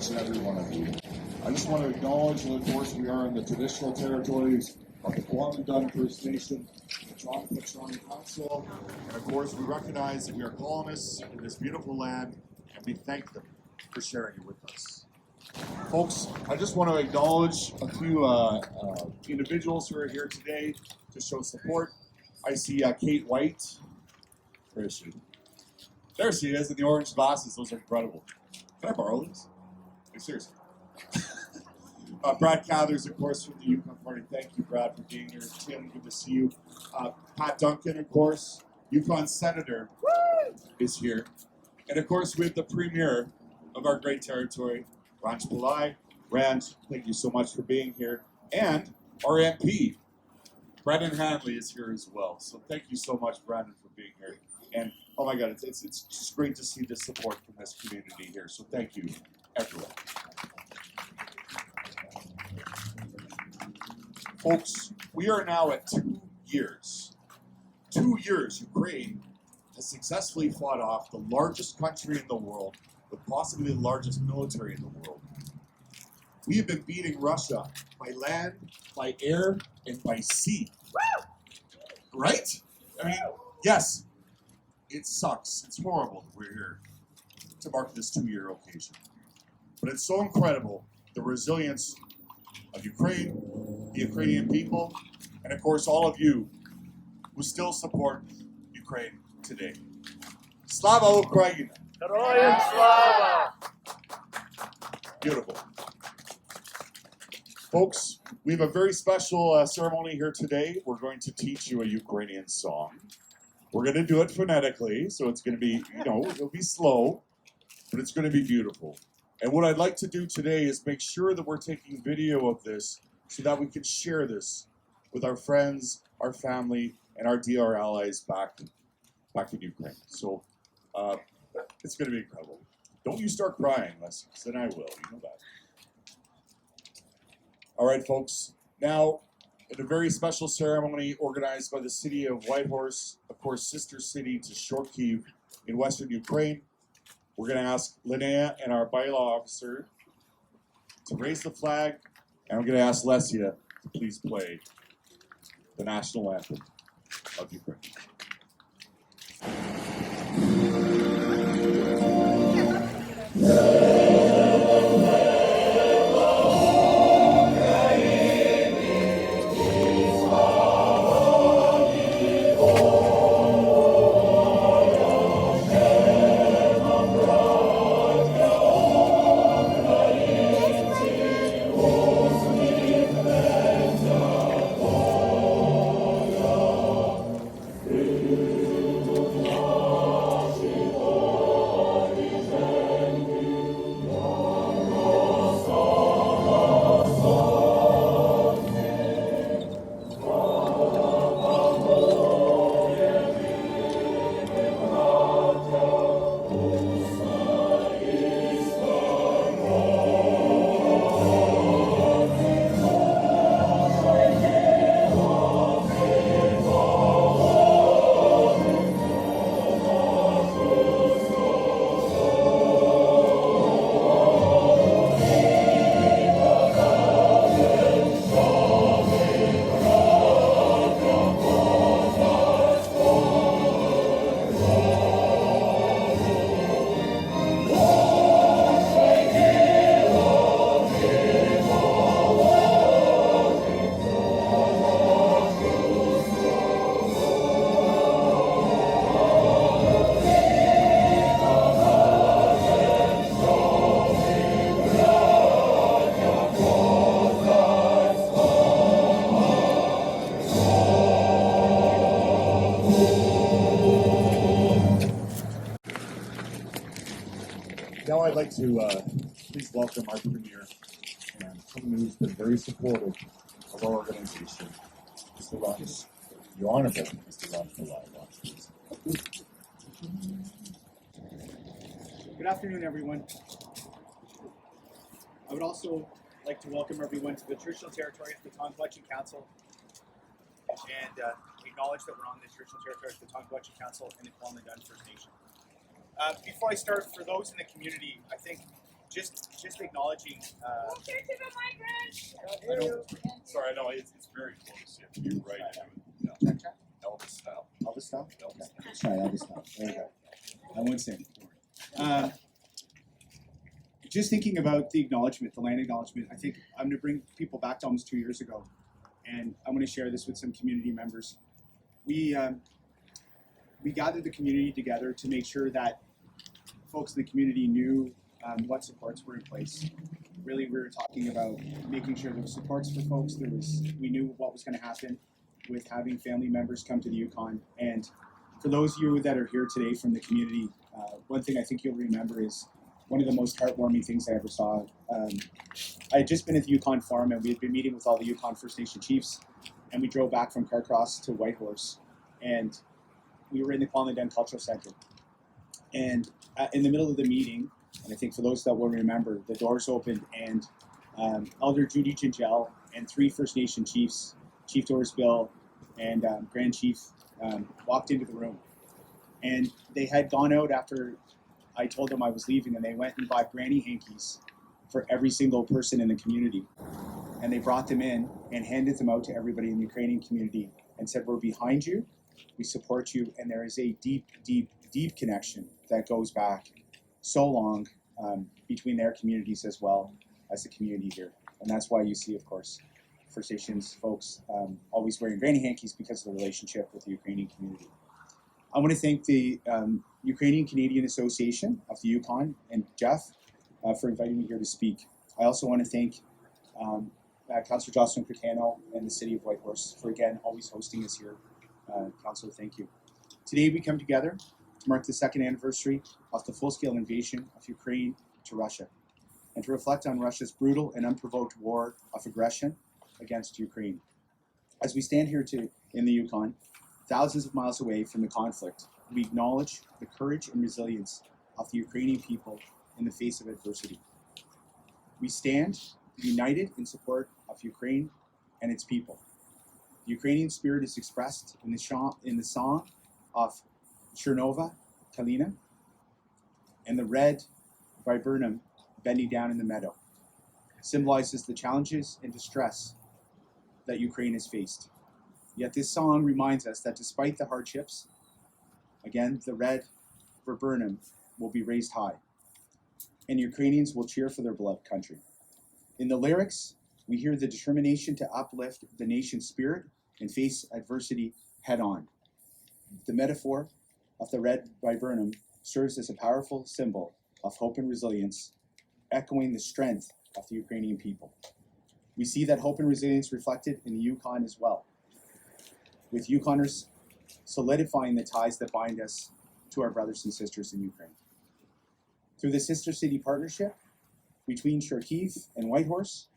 each and every one of you. I just want to acknowledge that, of course, we are in the traditional territories of the Kwamandun First Nation, the Toronto Council, and of course, we recognize that we are colonists in this beautiful land, and we thank them for sharing it with us. Folks, I just want to acknowledge a few individuals who are here today to show support. I see Kate White. Where is she? There she is in the orange glasses. Those are incredible. Can I borrow these? Like, seriously. Brad Cathers, of course, from the Yukon Party. Thank you, Brad, for being here. Tim, good to see you. Pat Duncan, of course, Yukon Senator, is here. And, of course, we have the premier of our great territory, Ranj Pillai. Ranj, thank you so much for being here. And our MP, Brendan Hanley, is here as well. So thank you so much, Brandon, for being here. And, oh my God, it's just great to see the support from this community here. So thank you, everyone. Folks, we are now at 2 years. 2 years Ukraine has successfully fought off the largest country in the world, with possibly the largest military in the world. We have been beating Russia by land, by air, and by sea. Right? I mean, yes, it sucks. It's horrible that we're here to mark this 2-year occasion. But it's so incredible, the resilience of Ukraine, the Ukrainian people, and of course all of you who still support Ukraine today. Slava Ukraini! Героям слава! Beautiful. Folks, we have a very special ceremony here today. We're going to teach you a Ukrainian song. We're going to do it phonetically, so it's going to be, it'll be slow, but it's going to be beautiful. And what I'd like to do today is make sure that we're taking video of this so that we can share this with our friends, our family, and our DR allies back in Ukraine. So it's going to be incredible. Don't you start crying, Leslie, then I will. You know that. All right, folks. Now, in a very special ceremony organized by the city of Whitehorse, of course, sister city to Shortkiv in western Ukraine, we're going to ask Linnea and our bylaw officer to raise the flag, and I'm going to ask Lesia to please play the national anthem of Ukraine. Now I'd like to please welcome our premier and someone who's been very supportive of our organization, Mr. Ranj, the Honorable Mr. Ranj Pillai. Good afternoon, everyone. I would also like to welcome everyone to the traditional territory of the Tonkwatchee Council and acknowledge that we're on the traditional territory of the Tonkwatchee Council and the Kwamandun First Nation. Before I start, for those in the community, I think just acknowledging. Sorry, I know it's very close. You have to be right into it. Elvis style. Elvis style? Elvis style. Let's try Elvis style. There we go. I won't sing. Just thinking about the acknowledgement, the land acknowledgement, I think I'm going to bring people back to almost 2 years ago, and I'm going to share this with some community members. We gathered the community together to make sure that folks in the community knew what supports were in place. Really, we were talking about making sure there was supports for folks. We knew what was going to happen with having family members come to the Yukon. And for those of you that are here today from the community, one thing I think you'll remember is one of the most heartwarming things I ever saw. I had just been at the Yukon farm, and we had been meeting with all the Yukon First Nation chiefs, and we drove back from Carcross to Whitehorse, and we were in the Colin Den Cultural Center. And in the middle of the meeting, and I think for those that will remember, the doors opened, and Elder Judy Gingell and 3 First Nation chiefs, Chief Doris Bill and Grand Chief, walked into the room. And they had gone out after I told them I was leaving, and they went and bought granny hankies for every single person in the community. And they brought them in and handed them out to everybody in the Ukrainian community and said, we're behind you, we support you, and there is a deep, deep, deep connection that goes back so long between their communities as well as the community here. And that's why you see, of course, First Nations folks always wearing granny hankies because of the relationship with the Ukrainian community. I want to thank the Ukrainian Canadian Association of the Yukon and Jeff for inviting me here to speak. I also want to thank Councillor Jocelyn Cretano and the City of Whitehorse for, again, always hosting us here. Councillor, thank you. Today we come together to mark the 2nd anniversary of the full-scale invasion of Ukraine to Russia, and to reflect on Russia's brutal and unprovoked war of aggression against Ukraine. As we stand here in the Yukon, thousands of miles away from the conflict, we acknowledge the courage and resilience of the Ukrainian people in the face of adversity. We stand united in support of Ukraine and its people. The Ukrainian spirit is expressed in the song of Chernova Kalina and the red viburnum bending down in the meadow symbolizes the challenges and distress that Ukraine has faced. Yet this song reminds us that despite the hardships, again, the red viburnum will be raised high, and Ukrainians will cheer for their beloved country. In the lyrics, we hear the determination to uplift the nation's spirit and face adversity head on. The metaphor of the red viburnum serves as a powerful symbol of hope and resilience, echoing the strength of the Ukrainian people. We see that hope and resilience reflected in the Yukon as well, with Yukoners solidifying the ties that bind us to our brothers and sisters in Ukraine. Through the Sister City Partnership between Kharkiv and Whitehorse,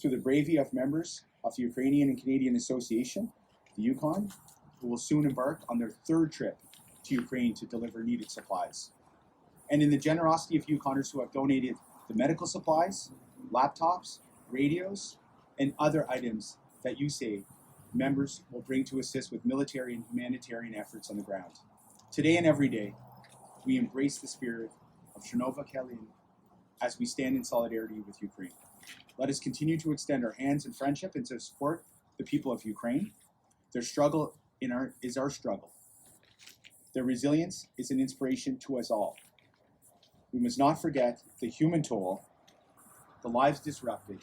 through the bravery of members of the Ukrainian and Canadian Association, the Yukon, who will soon embark on their 3rd trip to Ukraine to deliver needed supplies. And in the generosity of Yukoners who have donated the medical supplies, laptops, radios, and other items that you say members will bring to assist with military and humanitarian efforts on the ground. Today and every day, we embrace the spirit of Chernova Kalin as we stand in solidarity with Ukraine. Let us continue to extend our hands in friendship and to support the people of Ukraine. Their struggle is our struggle. Their resilience is an inspiration to us all. We must not forget the human toll, the lives disrupted,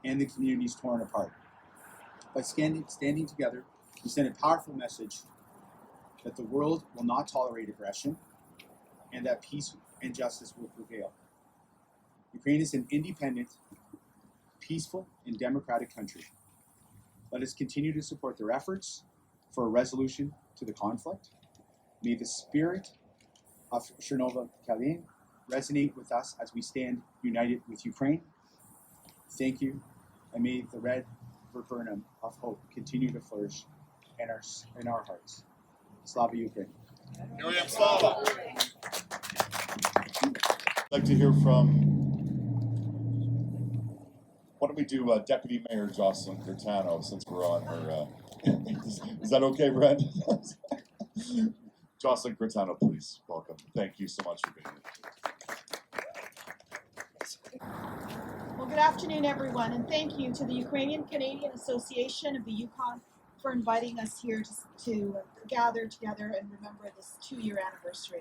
and the communities torn apart. By standing together, we send a powerful message that the world will not tolerate aggression and that peace and justice will prevail. Ukraine is an independent, peaceful, and democratic country. Let us continue to support their efforts for a resolution to the conflict. May the spirit of Chernova Kalin resonate with us as we stand united with Ukraine. Thank you, and may the red viburnum of hope continue to flourish in our hearts. Slava Ukraine. Heroyam Slava! I'd like to hear from, why don't we do Deputy Mayor Jocelyn Cretano, since we're on her, is that okay, Brent? Jocelyn Cretano, please, welcome. Thank you so much for being here. Well, good afternoon, everyone, and thank you to the Ukrainian Canadian Association of the Yukon for inviting us here to gather together and remember this 2-year anniversary.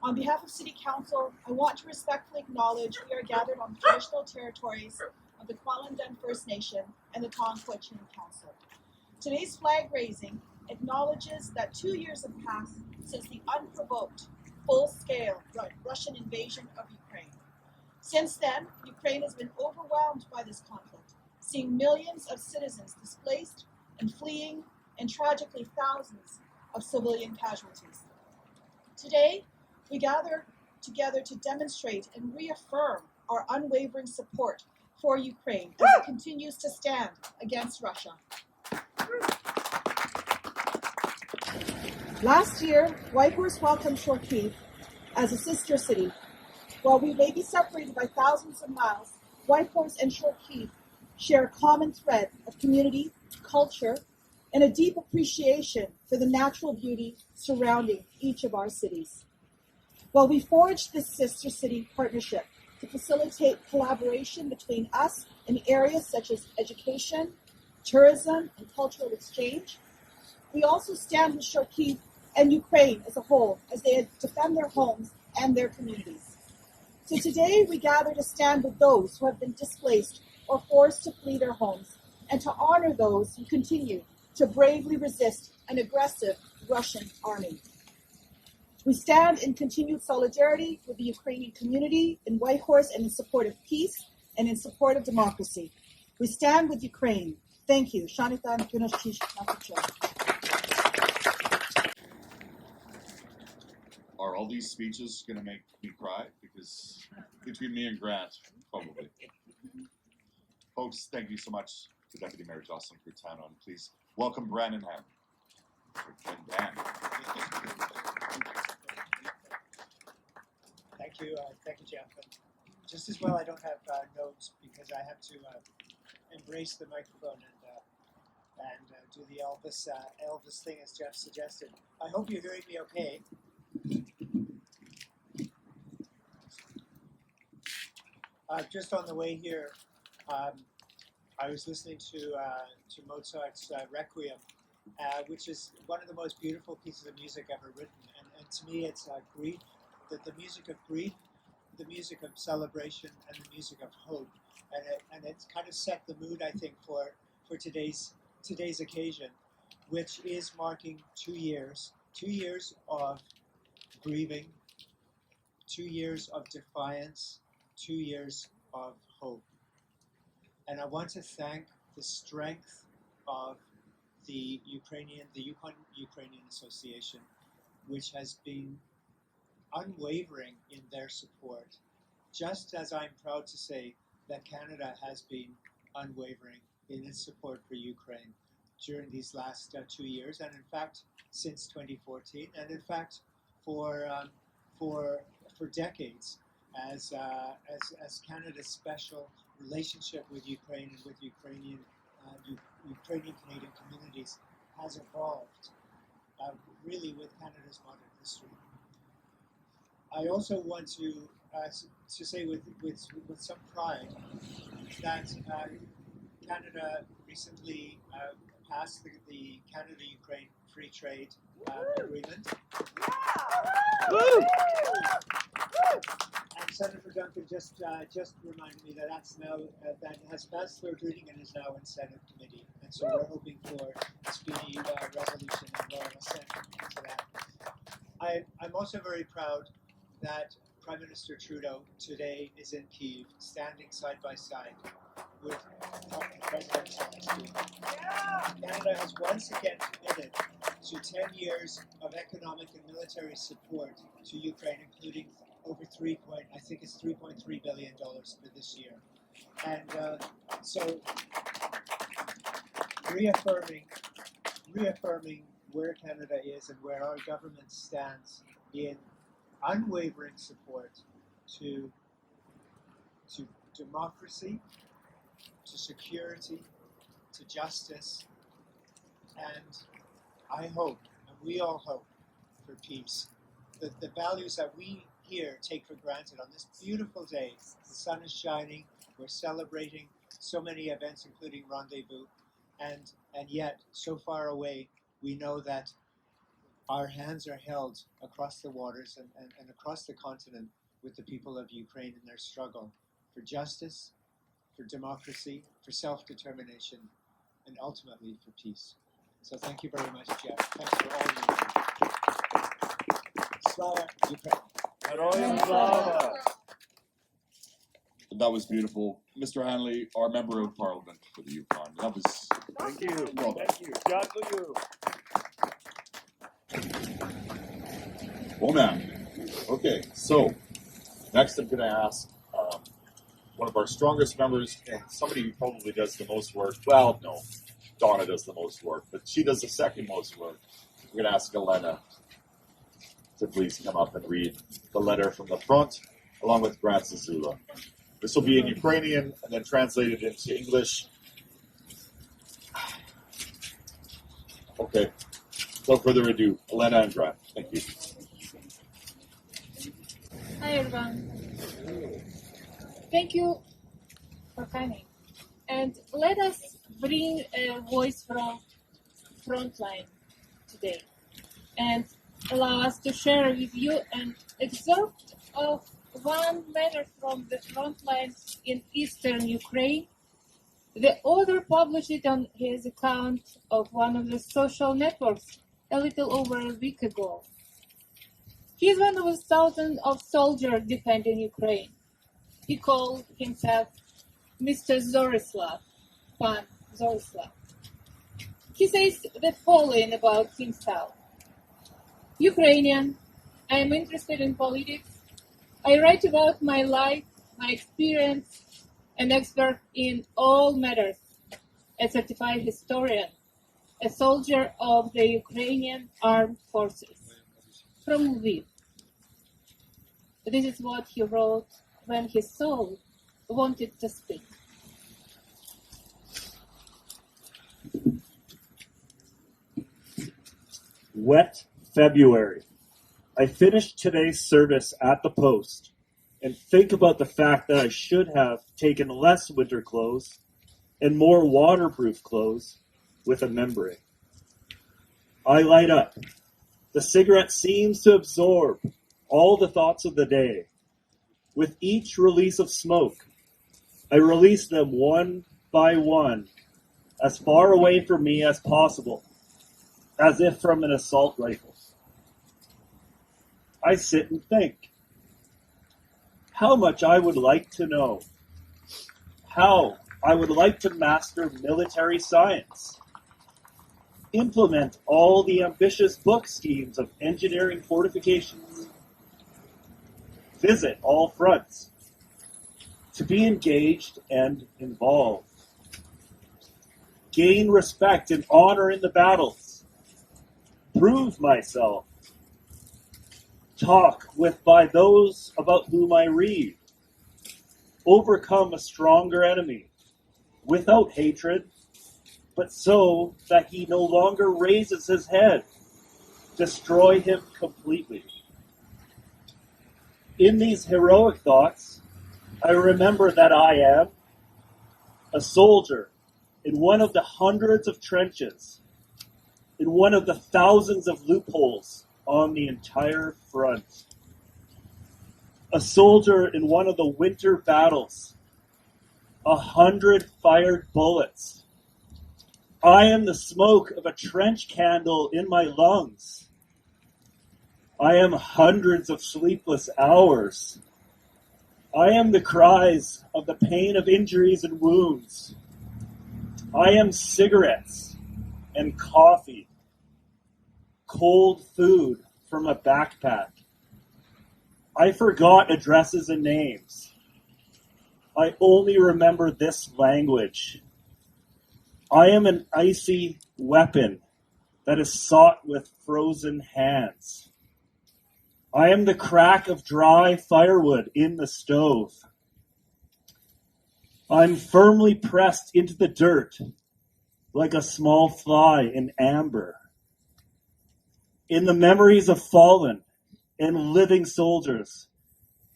On behalf of City Council, I want to respectfully acknowledge we are gathered on the traditional territories of the Kwalendon First Nation and the Tonquachin Council. Today's flag raising acknowledges that 2 years have passed since the unprovoked, full-scale Russian invasion of Ukraine. Since then, Ukraine has been overwhelmed by this conflict, seeing millions of citizens displaced and fleeing, and tragically thousands of civilian casualties. Today, we gather together to demonstrate and reaffirm our unwavering support for Ukraine as it continues to stand against Russia. Last year, Whitehorse welcomed Kharkiv as a sister city. While we may be separated by thousands of miles, Whitehorse and Kharkiv share a common thread of community, culture, and a deep appreciation for the natural beauty surrounding each of our cities. While we forged this sister city partnership to facilitate collaboration between us in areas such as education, tourism, and cultural exchange, we also stand with Kharkiv and Ukraine as a whole as they defend their homes and their communities. So today we gather to stand with those who have been displaced or forced to flee their homes and to honor those who continue to bravely resist an aggressive Russian army. We stand in continued solidarity with the Ukrainian community in Whitehorse and in support of peace and in support of democracy. We stand with Ukraine. Thank you. Are all these speeches going to make me cry? Because between me and Grant, probably. Folks, thank you so much to Deputy Mayor Jocelyn Curtano, and please welcome Brandon Ham. Thank you, Jeff. And just as well, I don't have notes because I have to embrace the microphone and do the Elvis thing as Jeff suggested. I hope you're hearing me okay. Just on the way here, I was listening to Mozart's Requiem, which is one of the most beautiful pieces of music ever written. And to me, it's grief, the music of grief, the music of celebration, and the music of hope. And it's kind of set the mood, I think, for today's occasion, which is marking 2 years of grieving, 2 years of defiance, 2 years of hope. And I want to thank the strength of the Yukon Ukrainian Association, which has been unwavering in their support, just as I'm proud to say that Canada has been unwavering in its support for Ukraine during these last 2 years, and in fact since 2014, and in fact for decades, as Canada's special relationship with Ukraine and with Ukrainian Canadian communities has evolved, really with Canada's modern history. I also want to say with some pride that Canada recently passed the Canada-Ukraine Free Trade Agreement. Woo! And Senator Duncan just reminded me that that has passed third reading and is now in Senate committee. And so we're hoping for a speedy resolution and royal assent to that. I'm also very proud that Prime Minister Trudeau today is in Kyiv, standing side by side with President Zelensky. Canada has once again committed to 10 years of economic and military support to Ukraine, including over $3.3 billion for this year. And so reaffirming where Canada is and where our government stands in unwavering support to democracy, to security, to justice, and I hope, and we all hope, for peace. The values that we here take for granted on this beautiful day. The sun is shining. We're celebrating so many events, including Rendezvous, and yet so far away, we know that our hands are held across the waters and across the continent with the people of Ukraine in their struggle for justice, for democracy, for self-determination, and ultimately for peace. So thank you very much, Jeff. Thanks for all you do. Slava Ukraine. Heroям слава! That was beautiful. Mr. Hanley, our member of parliament for the Yukon. That was Thank you. well done. Thank you. Дякую. Oh man. Okay, so next I'm going to ask one of our strongest members and somebody who probably does the most work. Well, no, Donna does the most work, but she does the second most work. We're going to ask Elena to please come up and read the letter from the front, along with Grant Zazula. This will be in Ukrainian and then translated into English. Okay, without further ado, Elena and Grant. Thank you. Hi everyone. Thank you for coming. And let us bring a voice from frontline today and allow us to share with you an excerpt of one matter from the frontline in eastern Ukraine. The author published it on his account of one of the social networks a little over a week ago. He is one of the thousands of soldiers defending Ukraine. He called himself Mr. Zorislav, Pan Zorislav. He says the following about himself. Ukrainian, I am interested in politics. I write about my life, my experience, an expert in all matters, a certified historian, a soldier of the Ukrainian Armed Forces, from Lviv. This is what he wrote when his soul wanted to speak. Wet February. I finished today's service at the post and think about the fact that I should have taken less winter clothes and more waterproof clothes with a membrane. I light up. The cigarette seems to absorb all the thoughts of the day. With each release of smoke, I release them one by one, as far away from me as possible, as if from an assault rifle. I sit and think. How much I would like to know. How I would like to master military science. Implement all the ambitious book schemes of engineering fortifications. Visit all fronts. To be engaged and involved. Gain respect and honor in the battles. Prove myself. Talk with by those about whom I read. Overcome a stronger enemy, without hatred, but so that he no longer raises his head. Destroy him completely. In these heroic thoughts, I remember that I am a soldier in one of the hundreds of trenches, in one of the thousands of loopholes on the entire front. A soldier in one of the winter battles. 100 fired bullets. I am the smoke of a trench candle in my lungs. I am hundreds of sleepless hours. I am the cries of the pain of injuries and wounds. I am cigarettes and coffee. Cold food from a backpack. I forgot addresses and names. I only remember this language. I am an icy weapon that is sought with frozen hands. I am the crack of dry firewood in the stove. I'm firmly pressed into the dirt like a small fly in amber. In the memories of fallen and living soldiers,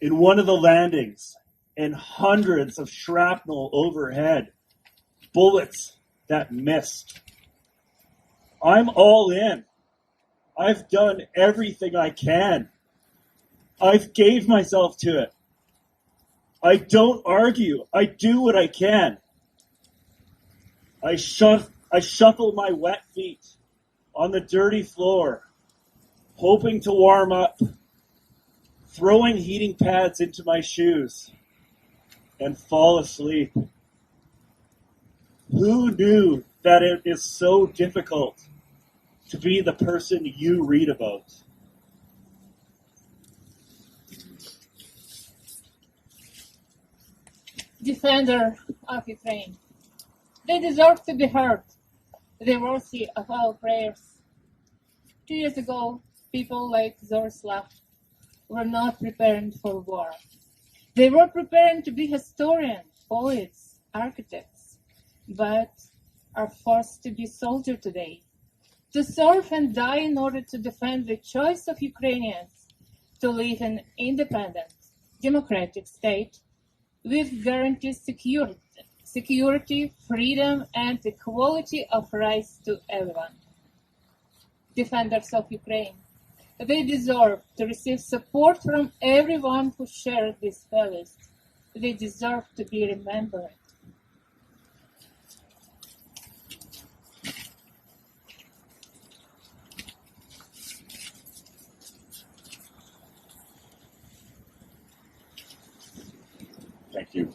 in one of the landings, and hundreds of shrapnel overhead, bullets that missed. I'm all in. I've done everything I can. I've gave myself to it. I don't argue. I do what I can. I shuffle my wet feet on the dirty floor, hoping to warm up, throwing heating pads into my shoes, and fall asleep. Who knew that it is so difficult to be the person you read about? Defender of Ukraine. They deserve to be heard. They're worthy of our prayers. 2 years ago, people like Zoroslav were not preparing for war. They were preparing to be historians, poets, architects, but are forced to be soldiers today, to serve and die in order to defend the choice of Ukrainians to live in an independent, democratic state with guaranteed security, freedom, and equality of rights to everyone. Defenders of Ukraine. They deserve to receive support from everyone who shares these values. They deserve to be remembered. Thank you.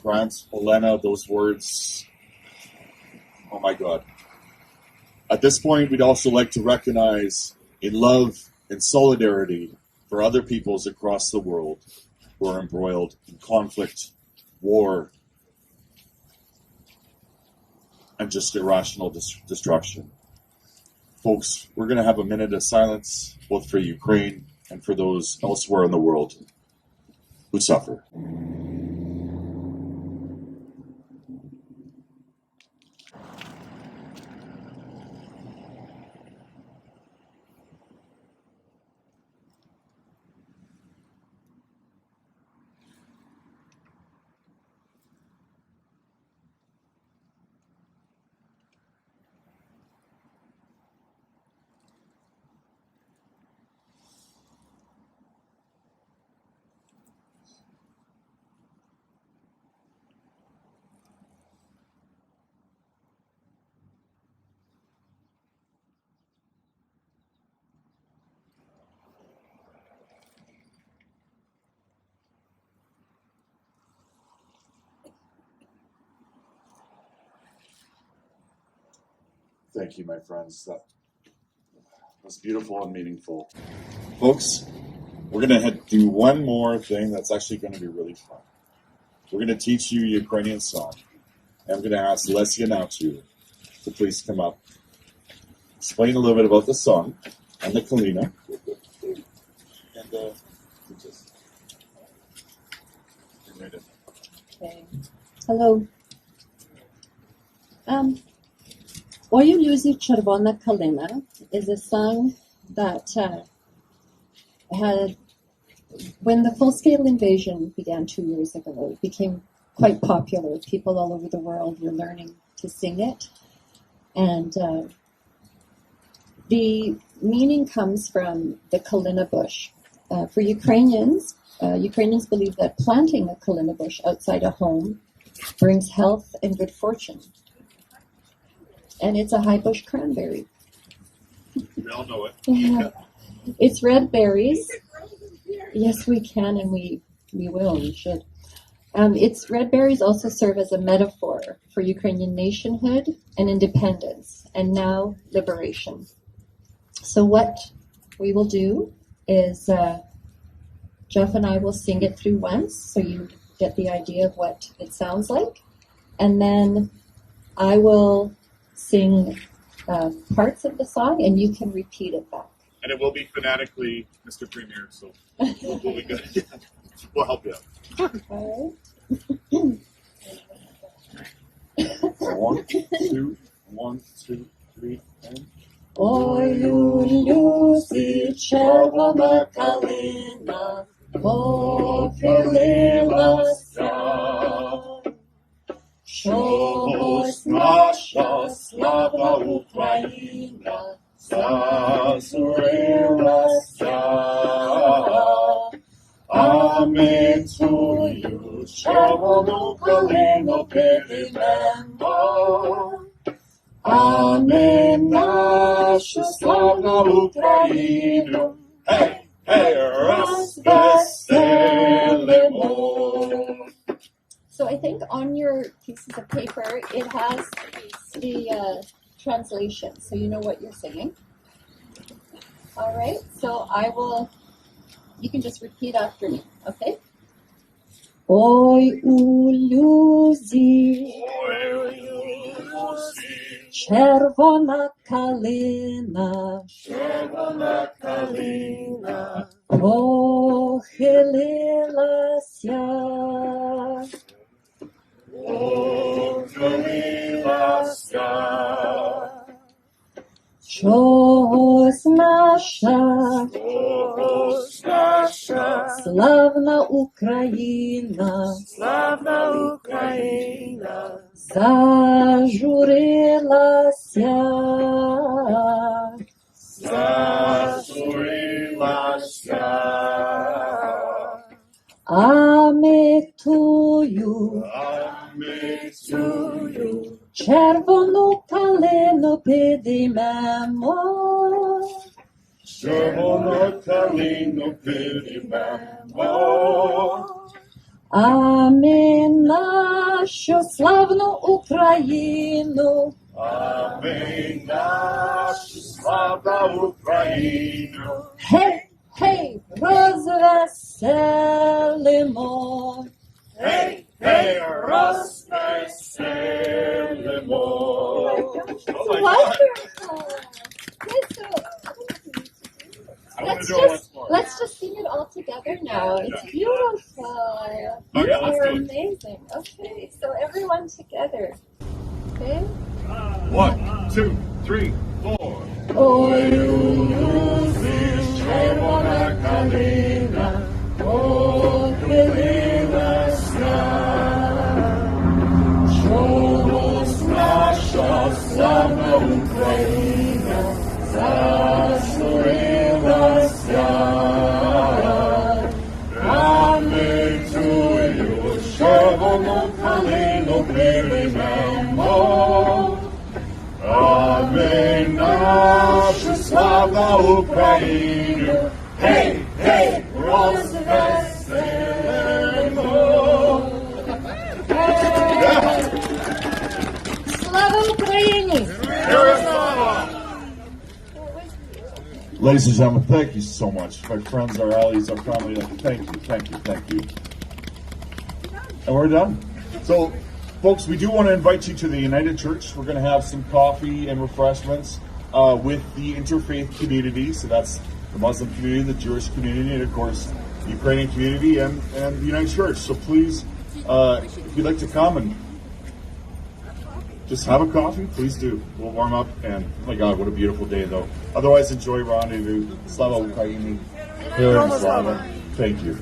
Grant, Olena, those words, oh my God. At this point, we'd also like to recognize in love and solidarity for other peoples across the world who are embroiled in conflict, war, and just irrational destruction. Folks, we're going to have a minute of silence, both for Ukraine and for those elsewhere in the world who suffer. Thank you, my friends. That was beautiful and meaningful. Folks, we're going to do one more thing that's actually going to be really fun. We're going to teach you a Ukrainian song. And I'm going to ask Lesia Nautu to please come up, explain a little bit about the song and the Kalina. And just... Okay. Hello. Ой, Люзі, Червона Калина is a song that had, when the full-scale invasion began 2 years ago, it became quite popular. People all over the world were learning to sing it. And the meaning comes from the Kalina bush. For Ukrainians, Ukrainians believe that planting a Kalina bush outside a home brings health and good fortune. And it's a high bush cranberry. We all know it. Yeah. It's red berries. Yes, we can, and we will, we should. Its red berries also serve as a metaphor for Ukrainian nationhood and independence, and now liberation. So what we will do is Jeff and I will sing it through once, so you get the idea of what it sounds like, and then I will sing parts of the song, and you can repeat it back. And it will be phonetically, Mr. Premier, so we'll be good. We'll help you out. All One, two, 1, 2, 3, and Ой, у лузі червона калина похилилася. Чогось наша славна Україна зазурилася, а ми тую червону калину підіймемо, а ми нашу славну Україну, гей, гей, розвеселимо. So I think on your pieces of paper, it has the translation, so you know what you're singing. All right, so you can just repeat after me, okay? Ой, у лузі, червона калина, похилилася. Чогось наша славна Україна зажурилася, а ми тую червону калину підіймемо, а ми нашу славну Україну, гей, гей, розвеселимо. Hey, hey, розвеселимо. Wonderful. Let's just sing it all together now. It's beautiful. You Okay, let's are do it. amazing. Okay, so everyone together. Okay. 1, 2, 3, 4. Ой, лузі червона калина похилилася, чогось наша славна Україна зажурилася, а ми тую червону калину підіймемо, а ми нашу славну Україну, гей, гей, розвеселимо. Слава Україні! Ladies and gentlemen, thank you so much. My friends, our allies, our family, thank you, thank you, thank you. And we're done. So, folks, we do want to invite you to the United Church. We're going to have some coffee and refreshments with the interfaith community. So that's the Muslim community, the Jewish community, and of course, the Ukrainian community and the United Church. So please, if you'd like to come and just have a coffee, please do. We'll warm up, and oh my God, what a beautiful day, though. Otherwise, enjoy Rendezvous. Slava Ukraini. Thank you.